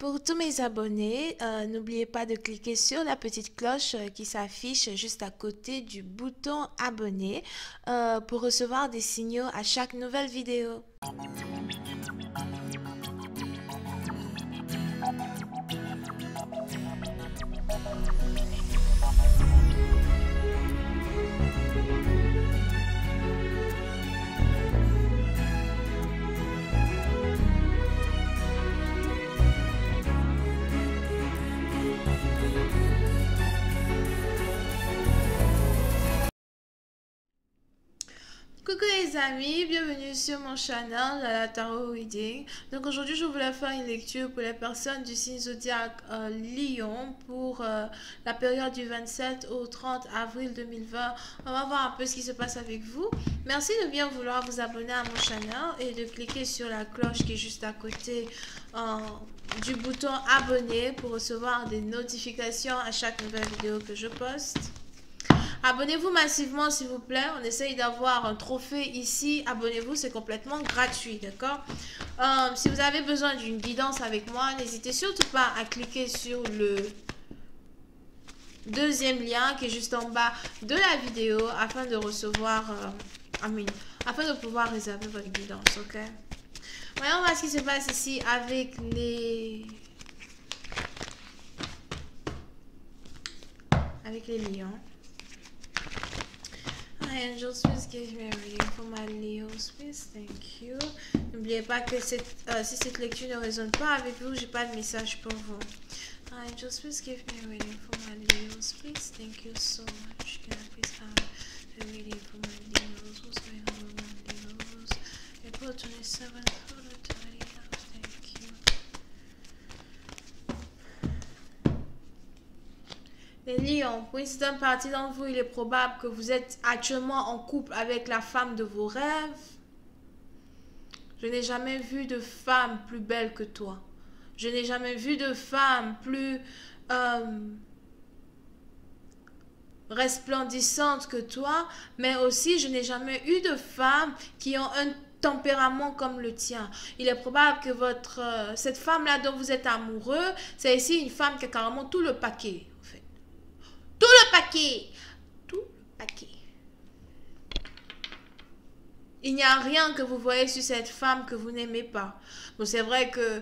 Pour tous mes abonnés, n'oubliez pas de cliquer sur la petite cloche qui s'affiche juste à côté du bouton abonner pour recevoir des signaux à chaque nouvelle vidéo. Coucou les amis, bienvenue sur mon channel la Tarot Reading. Donc aujourd'hui je voulais faire une lecture pour les personnes du signe zodiaque Lion pour la période du 27 au 30 avril 2020. On va voir un peu ce qui se passe avec vous. Merci de bien vouloir vous abonner à mon channel et de cliquer sur la cloche qui est juste à côté du bouton abonner pour recevoir des notifications à chaque nouvelle vidéo que je poste. Abonnez-vous massivement s'il vous plaît, on essaye d'avoir un trophée ici, abonnez-vous, c'est complètement gratuit, d'accord? Si vous avez besoin d'une guidance avec moi, n'hésitez surtout pas à cliquer sur le deuxième lien qui est juste en bas de la vidéo afin de recevoir, afin de pouvoir réserver votre guidance, ok? Voyons voir ce qui se passe ici avec les lions. Angels, please give me a reading for my Leos, please, thank you. N'oubliez pas que si cette lecture ne résonne pas avec vous, j'ai pas de message pour vous. Angels, please give me a reading for my Leos, please, thank you so much. Can I please have a reading for my Leos? What's going on with my Leos? April 27th, thank you. Les lions, pour une certaine partie d'entre vous, il est probable que vous êtes actuellement en couple avec la femme de vos rêves. Je n'ai jamais vu de femme plus belle que toi. Je n'ai jamais vu de femme plus resplendissante que toi. Mais aussi, je n'ai jamais eu de femmes qui ont un tempérament comme le tien. Il est probable que cette femme-là dont vous êtes amoureux, c'est ici une femme qui a carrément tout le paquet. Tout le paquet. Tout le paquet. Il n'y a rien que vous voyez sur cette femme que vous n'aimez pas. Bon, c'est vrai que,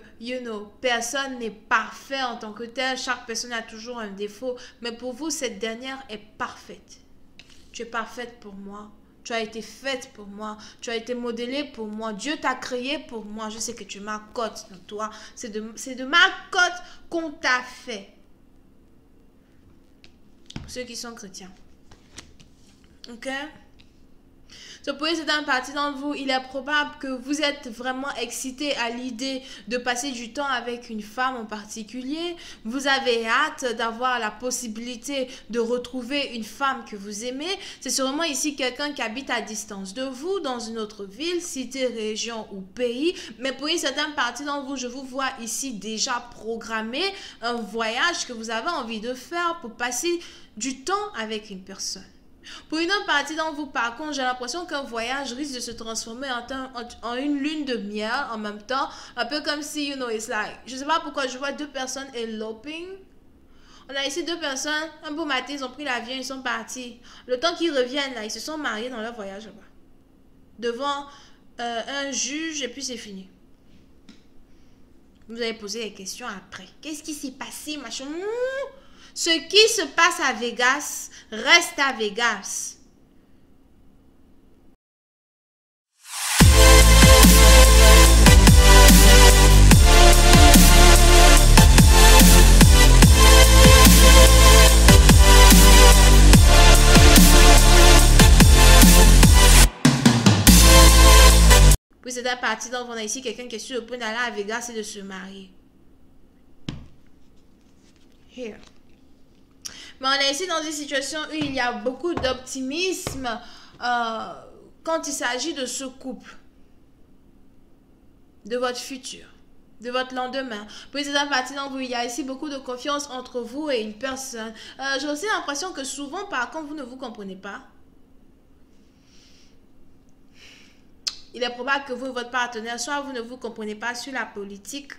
personne n'est parfait en tant que tel. Chaque personne a toujours un défaut. Mais pour vous, cette dernière est parfaite. Tu es parfaite pour moi. Tu as été faite pour moi. Tu as été modelée pour moi. Dieu t'a créé pour moi. Je sais que tu m'as cote dans toi. C'est de ma cote qu'on t'a fait. Pour ceux qui sont chrétiens. Ok? Pour une certaine partie d'entre vous, il est probable que vous êtes vraiment excité à l'idée de passer du temps avec une femme en particulier. Vous avez hâte d'avoir la possibilité de retrouver une femme que vous aimez. C'est sûrement ici quelqu'un qui habite à distance de vous, dans une autre ville, cité, région ou pays. Mais pour une certaine partie d'entre vous, je vous vois ici déjà programmer un voyage que vous avez envie de faire pour passer du temps avec une personne. Pour une autre partie d'entre vous, par contre, j'ai l'impression qu'un voyage risque de se transformer en une lune de miel en même temps. Un peu comme si, it's like, je sais pas pourquoi je vois deux personnes eloping. On a ici deux personnes, un beau matin, ils ont pris l'avion, ils sont partis. Le temps qu'ils reviennent, là, ils se sont mariés dans leur voyage là-bas. Devant un juge, et puis c'est fini. Vous allez poser les questions après. Qu'est-ce qui s'est passé, machin? Ce qui se passe à Vegas, reste à Vegas. Puis c'est la partie dont on a ici quelqu'un qui est sur le point d'aller à Vegas et de se marier. Here. Mais on est ici dans une situation où il y a beaucoup d'optimisme quand il s'agit de ce couple, de votre futur, de votre lendemain. Puis c'est un parti d'entre vous, il y a ici beaucoup de confiance entre vous et une personne. J'ai aussi l'impression que souvent, par contre, vous ne vous comprenez pas. Il est probable que vous et votre partenaire, soit vous ne vous comprenez pas sur la politique,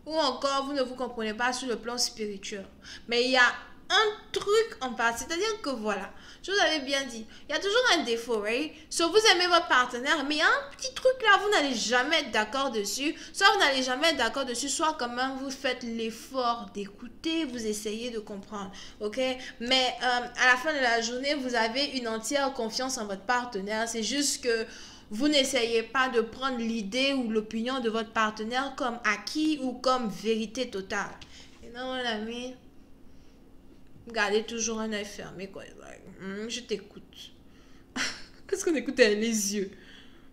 Ou encore, vous ne vous comprenez pas sur le plan spirituel. Mais il y a un truc en partie, c'est-à-dire que voilà, je vous avais bien dit, il y a toujours un défaut, right? Soit vous aimez votre partenaire, mais il y a un petit truc là, vous n'allez jamais être d'accord dessus. Soit vous n'allez jamais être d'accord dessus, soit quand même vous faites l'effort d'écouter, vous essayez de comprendre, ok? Mais à la fin de la journée, vous avez une entière confiance en votre partenaire. C'est juste que vous n'essayez pas de prendre l'idée ou l'opinion de votre partenaire comme acquis ou comme vérité totale. Et non, mon ami, gardez toujours un œil fermé, quoi. Je t'écoute. Qu'est-ce qu'on écoute avec les yeux?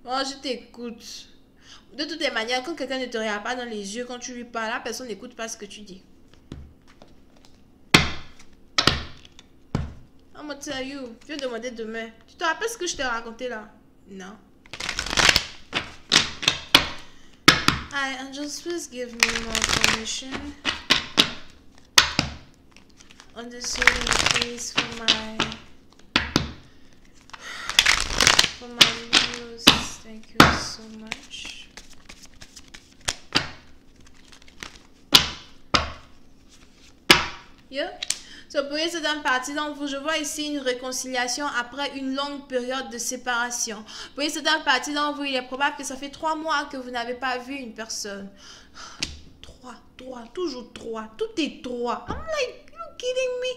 Oh, je t'écoute. De toutes les manières, quand quelqu'un ne te regarde pas dans les yeux, quand tu lui parles, la personne n'écoute pas ce que tu dis. I'm gonna tell you. Je vais demander demain. Tu te rappelles ce que je t'ai raconté là? Non. Hi, angels, please give me more information on this healing, please, for my news. Thank you so much. Yeah. So, pour certaines parties d'entre vous, je vois ici une réconciliation après une longue période de séparation. Pour certaines parties d'entre vous, il est probable que ça fait 3 mois que vous n'avez pas vu une personne. 3, toujours 3. Tout est 3. I'm like, you kidding me?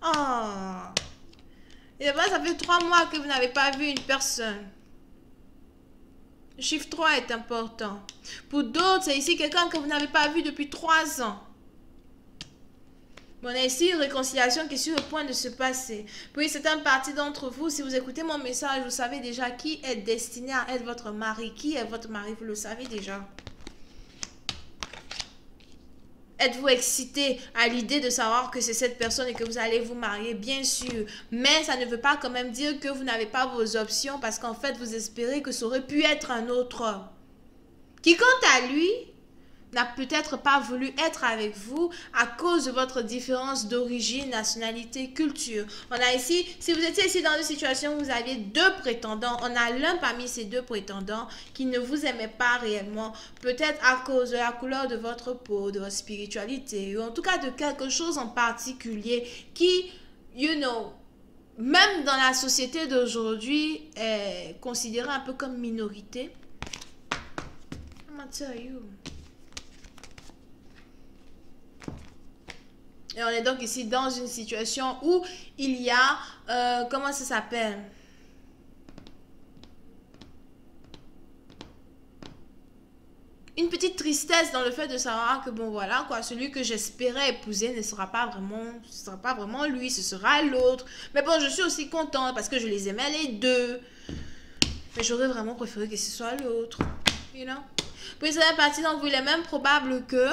Oh. Et bien, ça fait 3 mois que vous n'avez pas vu une personne. Le chiffre 3 est important. Pour d'autres, c'est ici quelqu'un que vous n'avez pas vu depuis 3 ans. On a ici une réconciliation qui est sur le point de se passer. Puis certaines parties d'entre vous, si vous écoutez mon message, vous savez déjà qui est destiné à être votre mari. Qui est votre mari, vous le savez déjà. Êtes-vous excité à l'idée de savoir que c'est cette personne et que vous allez vous marier? Bien sûr. Mais ça ne veut pas quand même dire que vous n'avez pas vos options parce qu'en fait, vous espérez que ça aurait pu être un autre homme. Qui, quant à lui, n'a peut-être pas voulu être avec vous à cause de votre différence d'origine, nationalité, culture. On a ici, si vous étiez ici dans une situation où vous aviez 2 prétendants, on a l'un parmi ces 2 prétendants qui ne vous aimait pas réellement, peut-être à cause de la couleur de votre peau, de votre spiritualité, ou en tout cas de quelque chose en particulier qui, you know, même dans la société d'aujourd'hui, est considéré un peu comme minorité. I'm gonna tell you. Et on est donc ici dans une situation où il y a, comment ça s'appelle? Une petite tristesse dans le fait de savoir que bon voilà quoi, celui que j'espérais épouser ne sera pas vraiment lui, ce sera l'autre. Mais bon, je suis aussi contente parce que je les aimais les 2. Mais j'aurais vraiment préféré que ce soit l'autre. You know? Puis c'est la partie dont il est même probable que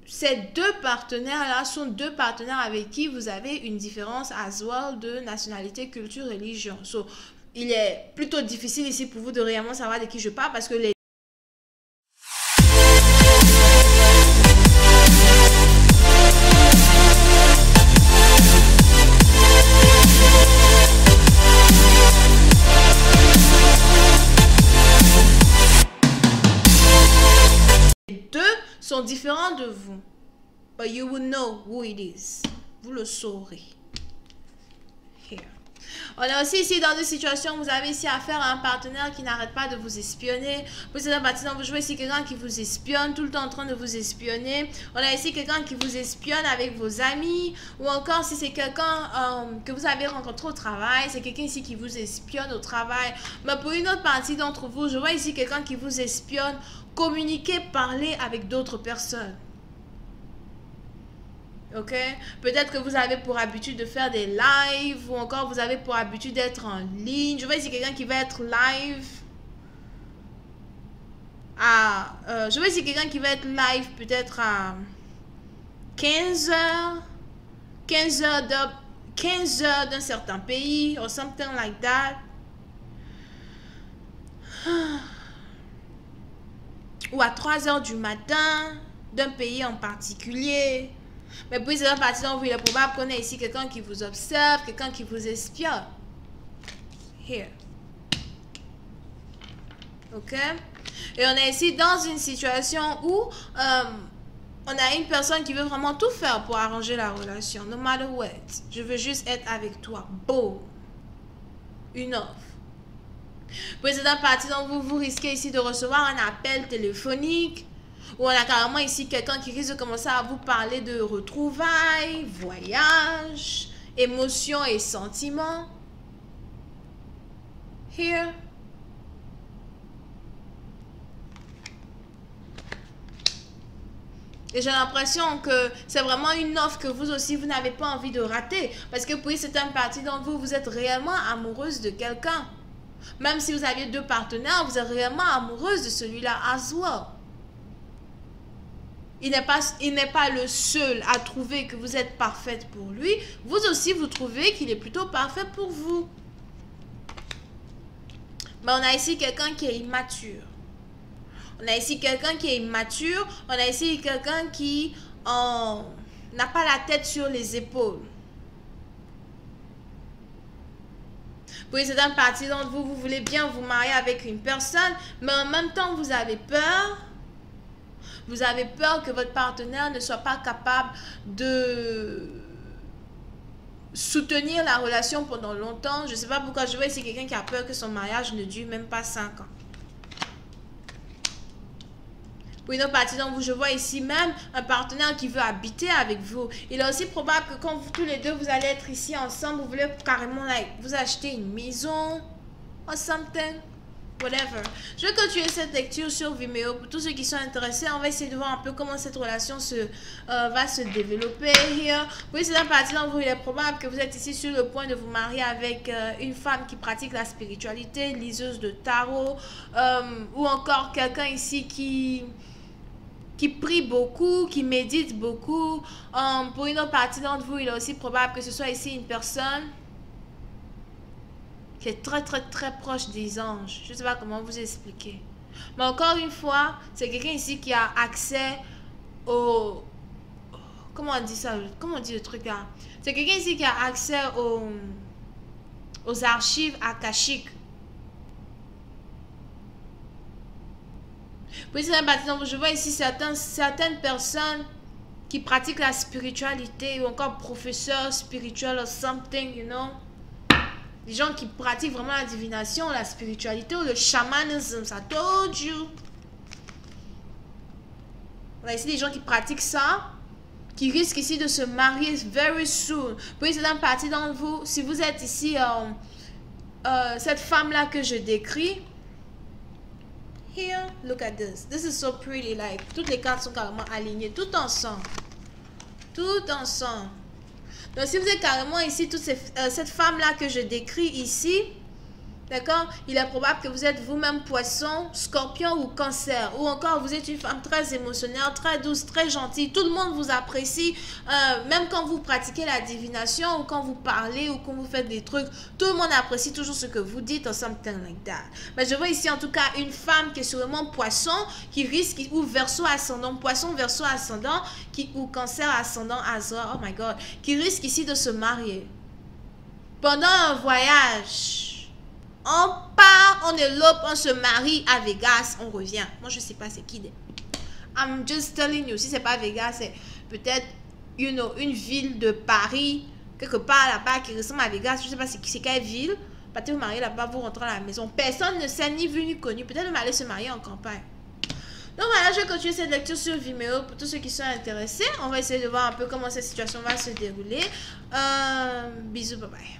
ces 2 partenaires-là sont 2 partenaires avec qui vous avez une différence as well de nationalité, culture, religion. So, il est plutôt difficile ici pour vous de réellement savoir de qui je parle parce que les sont différents de vous. But you will know who it is. Vous le saurez. Here. On est aussi ici dans une situation où vous avez ici affaire à un partenaire qui n'arrête pas de vous espionner. Pour cette partie, vous jouez ici quelqu'un qui vous espionne, tout le temps en train de vous espionner. On a ici quelqu'un qui vous espionne avec vos amis. Ou encore si c'est quelqu'un que vous avez rencontré au travail, c'est quelqu'un ici qui vous espionne au travail. Mais pour une autre partie d'entre vous, je vois ici quelqu'un qui vous espionne. Communiquer, parler avec d'autres personnes. Ok? Peut-être que vous avez pour habitude de faire des lives ou encore vous avez pour habitude d'être en ligne. Je vois ici quelqu'un qui va être live. Je vois ici quelqu'un qui va être live peut-être à 15 heures. 15 heures d'un certain pays or something like that. Ou à 3 heures du matin d'un pays en particulier. Mais puis c'est un parti dont il est probable qu'on ait ici quelqu'un qui vous observe, quelqu'un qui vous espionne. Here. Ok? Et on est ici dans une situation où on a une personne qui veut vraiment tout faire pour arranger la relation. No matter what. Je veux juste être avec toi. Boom. Une offre. Précédente partie, donc vous risquez ici de recevoir un appel téléphonique. Ou on a carrément ici quelqu'un qui risque de commencer à vous parler de retrouvailles, voyages, émotions et sentiments. Here. Et j'ai l'impression que c'est vraiment une offre que vous aussi, vous n'avez pas envie de rater. Parce que pour certaines parties d'entre vous, vous êtes réellement amoureuse de quelqu'un. Même si vous aviez 2 partenaires, vous êtes réellement amoureuse de celui-là as well. Il n'est pas le seul à trouver que vous êtes parfaite pour lui. Vous aussi, vous trouvez qu'il est plutôt parfait pour vous. Mais on a ici quelqu'un qui est immature. On a ici quelqu'un qui est immature. On a ici quelqu'un qui n'a pas la tête sur les épaules. Pour une certaine partie d'entre vous, vous voulez bien vous marier avec une personne, mais en même temps, vous avez peur. Vous avez peur que votre partenaire ne soit pas capable de soutenir la relation pendant longtemps. Je ne sais pas pourquoi je vois ici quelqu'un qui a peur que son mariage ne dure même pas 5 ans. Pour une autre partie d'entre vous, je vois ici même un partenaire qui veut habiter avec vous. Il est aussi probable que quand vous tous les deux, vous allez être ici ensemble, vous voulez carrément vous acheter une maison or something, whatever. Je vais continuer cette lecture sur Vimeo. Pour tous ceux qui sont intéressés, on va essayer de voir un peu comment cette relation va se développer. Here. Oui, c'est la partie d'entre vous, il est probable que vous êtes ici sur le point de vous marier avec une femme qui pratique la spiritualité, liseuse de tarot, ou encore quelqu'un ici qui prie beaucoup, qui médite beaucoup. Pour une autre partie d'entre vous, il est aussi probable que ce soit ici une personne qui est très proche des anges. Je ne sais pas comment vous expliquer. Mais encore une fois, c'est quelqu'un ici qui a accès au... Comment on dit ça? Comment on dit le truc là? C'est quelqu'un ici qui a accès aux archives akashiques. Puis je vois ici certaines personnes qui pratiquent la spiritualité ou encore professeurs spirituels or something, you know. Des gens qui pratiquent vraiment la divination, la spiritualité ou le chamanisme, ça told you. On a ici des gens qui pratiquent ça, qui risquent ici de se marier very soon. Puis c'est une partie d'entre vous, si vous êtes ici, cette femme-là que je décris, here, look at this. This is so pretty. Like, toutes les cartes sont carrément alignées, tout ensemble. Tout ensemble. Donc, si vous êtes carrément ici, cette femme-là que je décris ici, d'accord, il est probable que vous êtes vous-même poisson, scorpion ou cancer. Ou encore, vous êtes une femme très émotionnelle, très douce, très gentille. Tout le monde vous apprécie. Même quand vous pratiquez la divination ou quand vous parlez ou quand vous faites des trucs, tout le monde apprécie toujours ce que vous dites or something like that. Mais je vois ici en tout cas une femme qui est sûrement poisson, qui risque, ou verseau ascendant, poisson, verseau ascendant, ou cancer ascendant, Azor, oh my god, qui risque ici de se marier. Pendant un voyage. On part, on élope, on se marie à Vegas, on revient. Moi, je ne sais pas c'est qui. I'm just telling you. Si ce n'est pas Vegas, c'est peut-être une ville de Paris, quelque part là-bas qui ressemble à Vegas. Je ne sais pas c'est quelle ville. Partez vous marier là-bas, vous rentrez à la maison. Personne ne sait ni vu ni connu. Peut-être même aller se marier en campagne. Donc voilà, je vais continuer cette lecture sur Vimeo pour tous ceux qui sont intéressés. On va essayer de voir un peu comment cette situation va se dérouler. Bisous, bye bye.